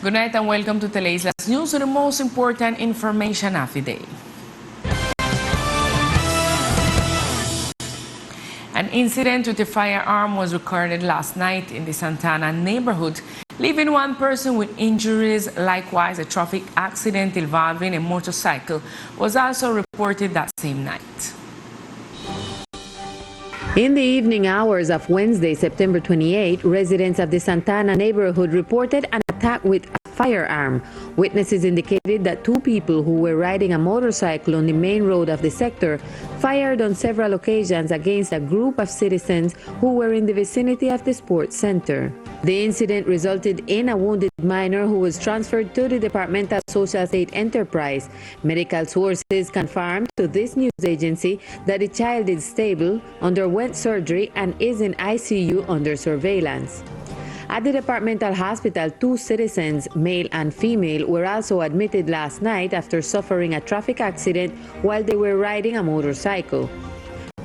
Good night and welcome to Teleislas News with the most important information of the day. An incident with a firearm was recorded last night in the Santana neighborhood, leaving one person with injuries. Likewise, a traffic accident involving a motorcycle was also reported that same night. In the evening hours of Wednesday, September 28, residents of the Santana neighborhood reported an attack with a firearm. Witnesses indicated that two people who were riding a motorcycle on the main road of the sector fired on several occasions against a group of citizens who were in the vicinity of the sports center. The incident resulted in a wounded minor who was transferred to the Departmental Social State Enterprise. Medical sources confirmed to this news agency that the child is stable, underwent surgery, and is in ICU under surveillance. At the departmental hospital, two citizens, male and female, were also admitted last night after suffering a traffic accident while they were riding a motorcycle.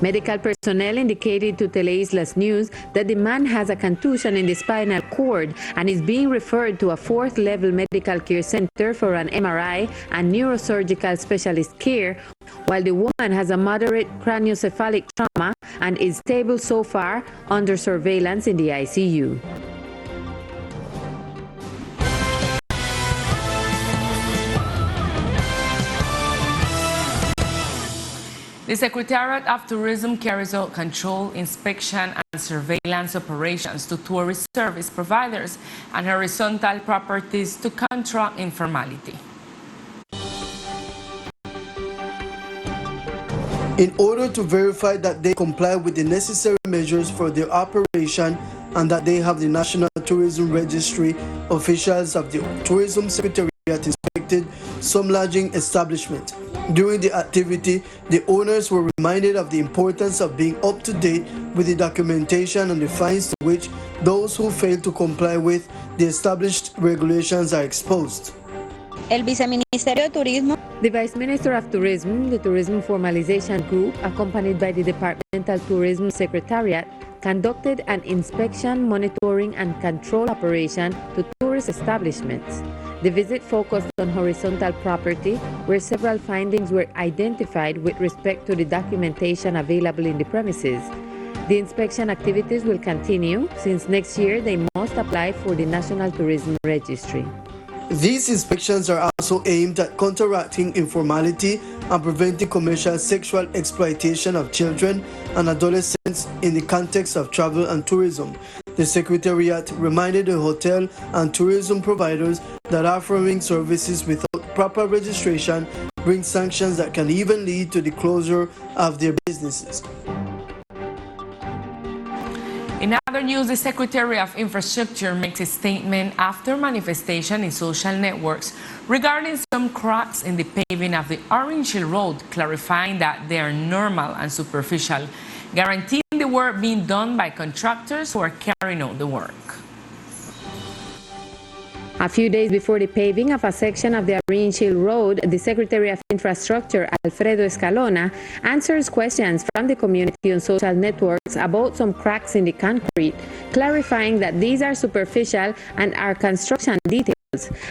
Medical personnel indicated to Teleislas News that the man has a contusion in the spinal cord and is being referred to a fourth-level medical care center for an MRI and neurosurgical specialist care, while the woman has a moderate craniocephalic trauma and is stable so far under surveillance in the ICU. The Secretariat of Tourism carries out control, inspection, and surveillance operations to tourist service providers and horizontal properties to counteract informality. In order to verify that they comply with the necessary measures for their operation and that they have the National Tourism Registry, officials of the Tourism Secretariat inspected some lodging establishments. During the activity, the owners were reminded of the importance of being up to date with the documentation and the fines to which those who fail to comply with the established regulations are exposed. El Viceministerio de Turismo. The Vice Minister of Tourism, the Tourism Formalization Group, accompanied by the Departmental Tourism Secretariat, conducted an inspection, monitoring, and control operation to tourist establishments. The visit focused on horizontal property, where several findings were identified with respect to the documentation available in the premises. The inspection activities will continue since next year they must apply for the National Tourism Registry. These inspections are also aimed at counteracting informality and preventing commercial sexual exploitation of children and adolescents in the context of travel and tourism. The Secretariat reminded the hotel and tourism providers that offering services without proper registration brings sanctions that can even lead to the closure of their businesses. In other news, the Secretary of Infrastructure makes a statement after manifestation in social networks regarding some cracks in the paving of the Orange Hill Road, clarifying that they are normal and superficial, guaranteeing the work being done by contractors who are carrying out the work. A few days before the paving of a section of the Orange Hill Road, the Secretary of Infrastructure, Alfredo Escalona, answers questions from the community on social networks about some cracks in the concrete, clarifying that these are superficial and are construction details.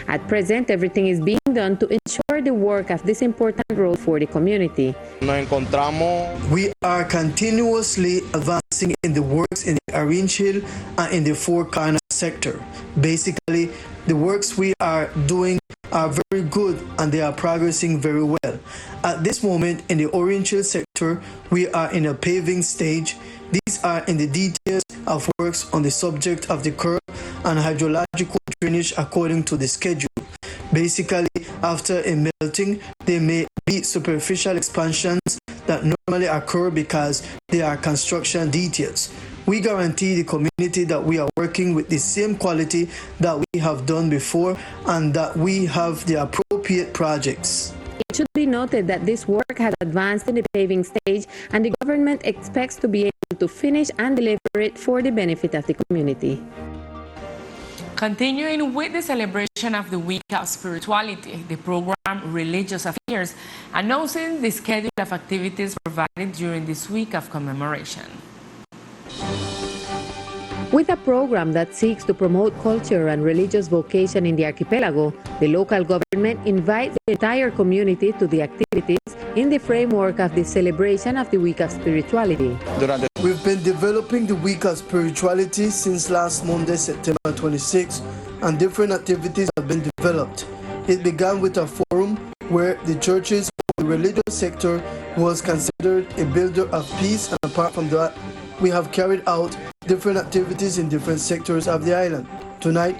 At present, everything is being done to ensure the work of this important road for the community. We are continuously advancing in the works in the Orange Hill and in the Four Corners sector. Basically, the works we are doing are very good and they are progressing very well. At this moment in the Orange Hill sector, we are in a paving stage. These are in the details of works on the subject of the curb and hydrological drainage according to the schedule. Basically, after a melting, there may be superficial expansions that normally occur because they are construction details. We guarantee the community that we are working with the same quality that we have done before and that we have the appropriate projects. It should be noted that this work has advanced in the paving stage and the government expects to be able to finish and deliver it for the benefit of the community. Continuing with the celebration of the Week of Spirituality, the program Religious Affairs announcing the schedule of activities provided during this week of commemoration. With a program that seeks to promote culture and religious vocation in the archipelago, the local government invites the entire community to the activities in the framework of the celebration of the Week of Spirituality. We've been developing the Week of Spirituality since last Monday, September 26, and different activities have been developed. It began with a forum where the churches or the religious sector was considered a builder of peace, and apart from that, we have carried out different activities in different sectors of the island. Tonight,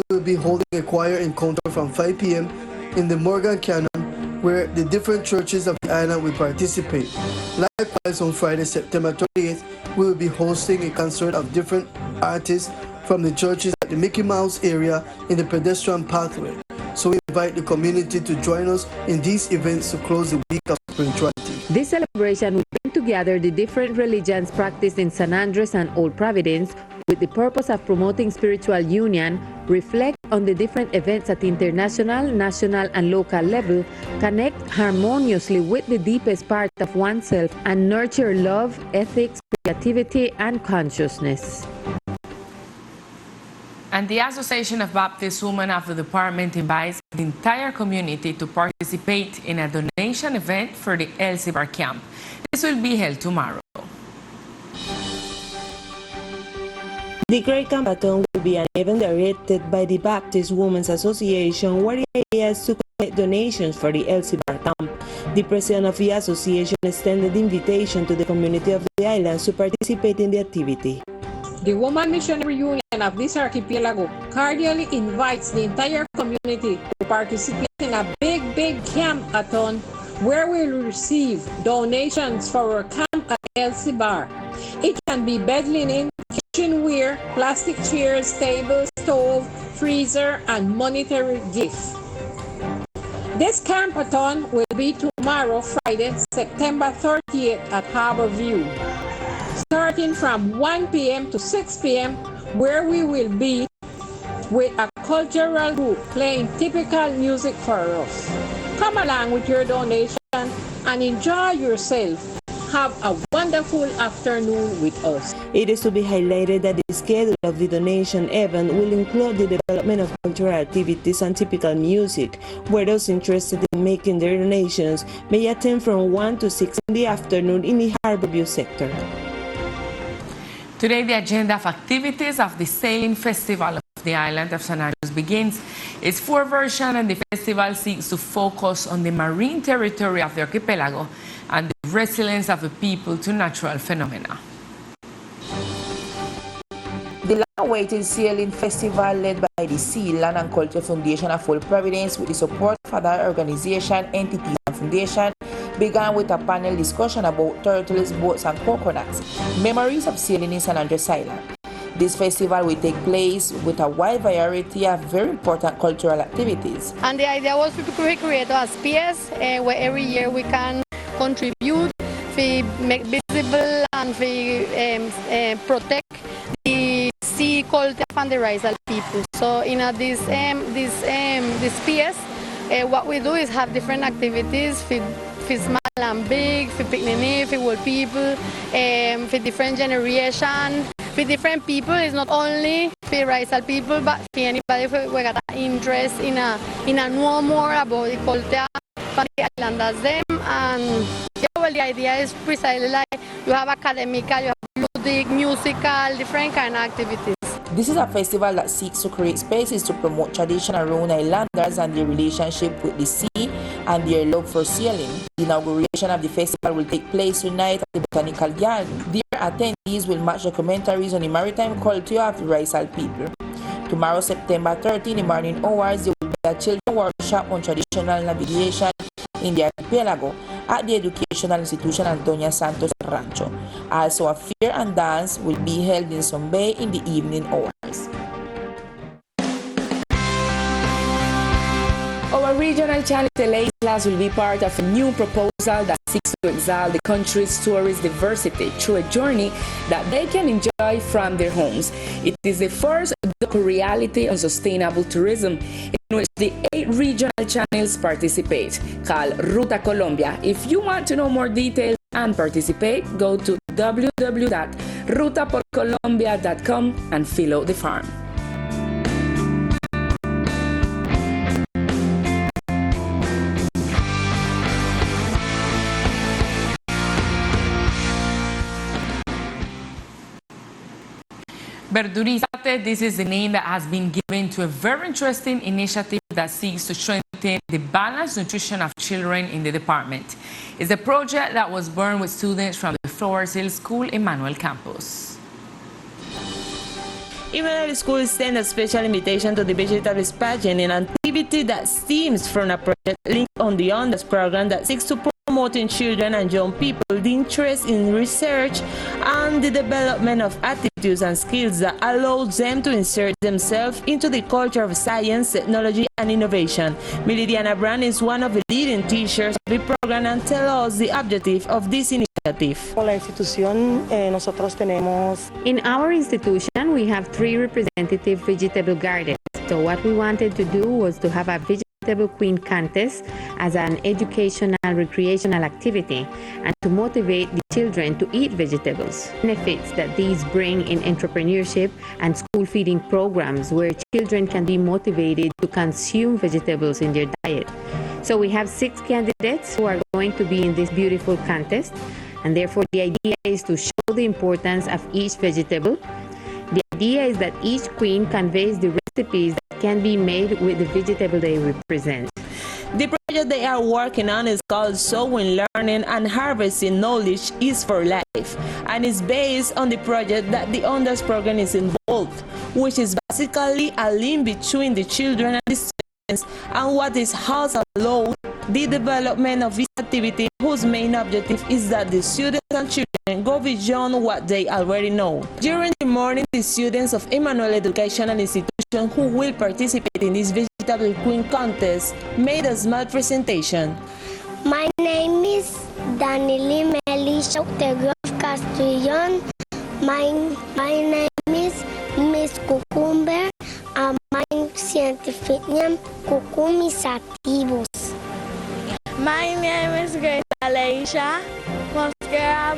we will be holding a choir encounter from 5 p.m. in the Morgan Canyon, where the different churches of the island will participate. Likewise, on Friday, September 28th, we will be hosting a concert of different artists from the churches at the Mickey Mouse area in the pedestrian pathway. So we invite the community to join us in these events to close the Week of Spirituality. This celebration will bring together the different religions practiced in San Andres and Old Providence with the purpose of promoting spiritual union, reflect on the different events at the international, national, and local level, connect harmoniously with the deepest part of oneself, and nurture love, ethics, creativity, and consciousness. And the Association of Baptist Women of the department invites the entire community to participate in a donation event for the Elsibar camp. This will be held tomorrow. The Great Campathon will be an event directed by the Baptist Women's Association, where the idea is to collect donations for the Elsibar camp. The president of the association extended the invitation to the community of the islands to participate in the activity. The Woman Missionary Union of this archipelago cordially invites the entire community to participate in a big campathon where we will receive donations for our camp at Elsibar. It can be bed linen, kitchenware, plastic chairs, tables, stove, freezer, and monetary gifts. This campathon will be tomorrow, Friday, September 30th at Harbor View, starting from 1 p.m. to 6 p.m., where we will be with a cultural group playing typical music for us. Come along with your donation and enjoy yourself. Have a wonderful afternoon with us. It is to be highlighted that the schedule of the donation event will include the development of cultural activities and typical music, where those interested in making their donations may attend from 1 to 6 in the afternoon in the Harborview sector. Today, the agenda of activities of the Sailing Festival of the island of San Andres begins its fourth version, and the festival seeks to focus on the marine territory of the archipelago and the resilience of the people to natural phenomena. The long-awaited Sailing Festival, led by the Sea, Land and Culture Foundation of Old Providence with the support of other organizations, entities and foundations, began with a panel discussion about turtles, boats and coconuts, memories of sailing in San Andres Island. This festival will take place with a wide variety of very important cultural activities. And the idea was to create a space where every year we can contribute, to make visible and to protect the sea culture and the rice people. So in this space, what we do is have different activities for small and big, for picnic, for old people, for different generation, for different people. It's not only for rice people, but for anybody who got an interest in a know more about the culture from the islanders them. And yeah, well, the idea is precisely like you have academical, you have ludic, musical, different kind of activities. This is a festival that seeks to create spaces to promote tradition around islanders and their relationship with the sea and their love for sailing. The inauguration of the festival will take place tonight at the Botanical Garden. Their attendees will match documentaries on the maritime culture of the Raisal people. Tomorrow, September 13, in the morning hours, there will be a children's workshop on traditional navigation in the archipelago at the educational institution Antonia Santos Rancho. Also, a fair and dance will be held in Sun Bay in the evening hours. Our regional channel Teleislas will be part of a new proposal that seeks to exalt the country's tourist diversity through a journey that they can enjoy from their homes. It is the first docu-reality on sustainable tourism in which the 8 regional channels participate, called Ruta Colombia. If you want to know more details and participate, go to www.teleislas.com. rutaporcolombia.com and fill out the form. Verdurizate, this is the name that has been given to a very interesting initiative that seeks to strengthen the balanced nutrition of children in the department. It's a project that was born with students from the Flores Hill School Emmanuel campus. Emmanuel School sent a special invitation to the vegetables pageant, an activity that stems from a project linked on the Ondas program that seeks to promote in children and young people the interest in research and the development of attitudes and skills that allows them to insert themselves into the culture of science, technology, and innovation. Meridiana Brand is one of the leading teachers of the program and tells us the objective of this initiative. In our institution, we have 3 representative vegetable gardens. So what we wanted to do was to have a vegetable queen contest as an educational recreational activity and to motivate the children to eat vegetables. Benefits that these bring in entrepreneurship and school feeding programs where children can be motivated to consume vegetables in their diet. So we have 6 candidates who are going to be in this beautiful contest, and therefore the idea is to show the importance of each vegetable. The idea is that each queen conveys the recipes that can be made with the vegetable they represent. The project they are working on is called Sowing, Learning, and Harvesting Knowledge is for Life, and is based on the project that the Ondas program is involved, which is basically a link between the children and the students, and what is has allowed the development of this activity, whose main objective is that the students and children go beyond what they already know. During the morning, the students of Emmanuel Educational Institution who will participate in this vegetable queen contest made a small presentation. My name is Danili Melisha Tegrov Castellon. My name is Miss Cucumber, and my scientific name Cucumisativus. My name is Grace Alaisha Mosquera.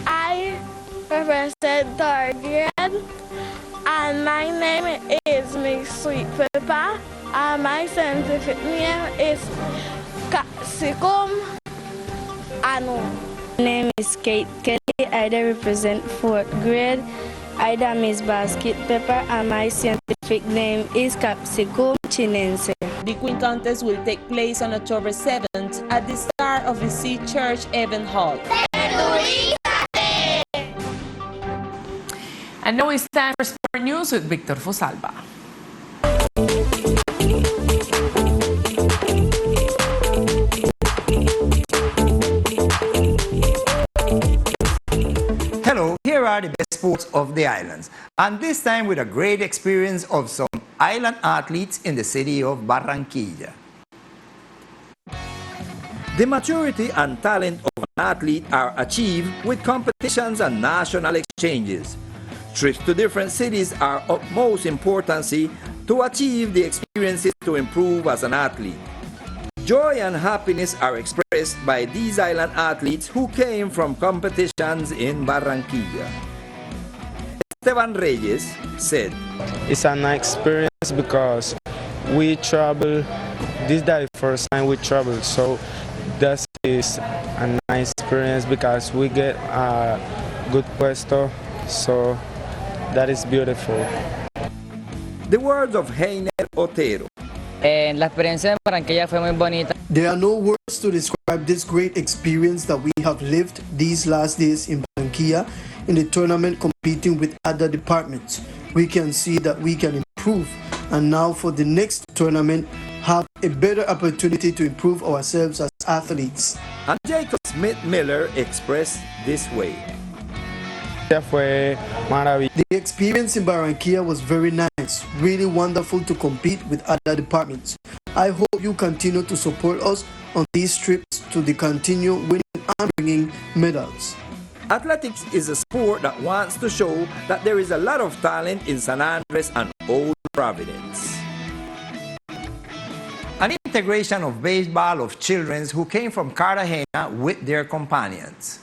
I represent 3rd grade, and my name is Miss Sweet Pepper, and my scientific name is Capsicum annum. My name is Kate Kelly. I represent 4th grade. I am Miss Basket Pepper, and my scientific name is Capsicum chinense. The Queen Contest will take place on October 7th at the Star of the Sea Church Event Hall. And now it's time for Sport News with Victor Fosalba. Hello, here are the best sports of the islands, and this time with a great experience of some island athletes in the city of Barranquilla. The maturity and talent of an athlete are achieved with competitions and national exchanges. Trips to different cities are of most importance to achieve the experiences to improve as an athlete. Joy and happiness are expressed by these island athletes who came from competitions in Barranquilla. Esteban Reyes said, "It's a nice experience because we travel, this is the first time we travel, so that is a nice experience because we get a good puesto, so that is beautiful." The words of Heiner Otero. La experiencia en Barranquilla fue muy bonita. There are no words to describe this great experience that we have lived these last days in Barranquilla in the tournament competing with other departments. We can see that we can improve, and now for the next tournament have a better opportunity to improve ourselves as athletes. And Jacob Smith Miller expressed this way. The experience in Barranquilla was very nice, really wonderful to compete with other departments. I hope you continue to support us on these trips to continue winning and bringing medals. Athletics is a sport that wants to show that there is a lot of talent in San Andres and Old Providence. An integration of baseball of children who came from Cartagena with their companions.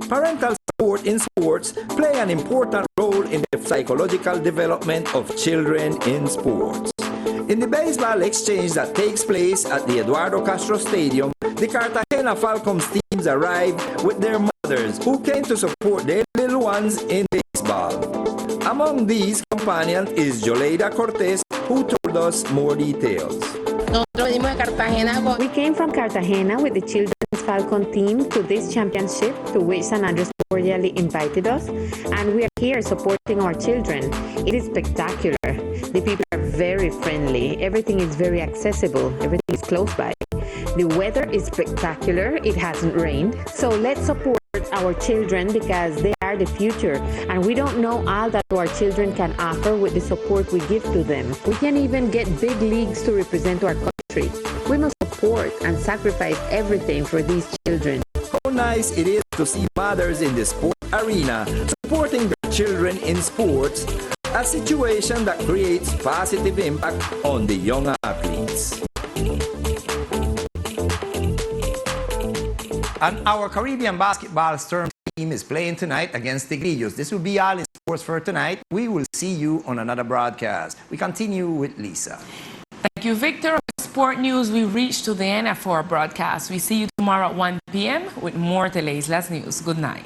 Parental support in sports play an important role in the psychological development of children in sports. In the baseball exchange that takes place at the Eduardo Castro Stadium, the Cartagena Falcons teams arrived with their mothers who came to support their little ones in baseball. Among these companions is Yoleida Cortez, who told us more details. We came from Cartagena with the Children's Falcon team to this championship to which San Andres cordially invited us, and we are here supporting our children. It is spectacular. The people are very friendly. Everything is very accessible. Everything is close by. The weather is spectacular. It hasn't rained. So let's support our children because they are the future, and we don't know all that our children can offer with the support we give to them. We can even get big leagues to represent our country. We must support and sacrifice everything for these children. How nice it is to see mothers in the sport arena supporting their children in sports, a situation that creates positive impact on the young athletes. And our Caribbean basketball Storm team is playing tonight against Tigrillos. This will be all in sports for tonight. We will see you on another broadcast. We continue with Lisa. Thank you, Victor. On Sport News, we reached to the end of our broadcast. We see you tomorrow at 1 p.m. with more Teleislas news. Good night.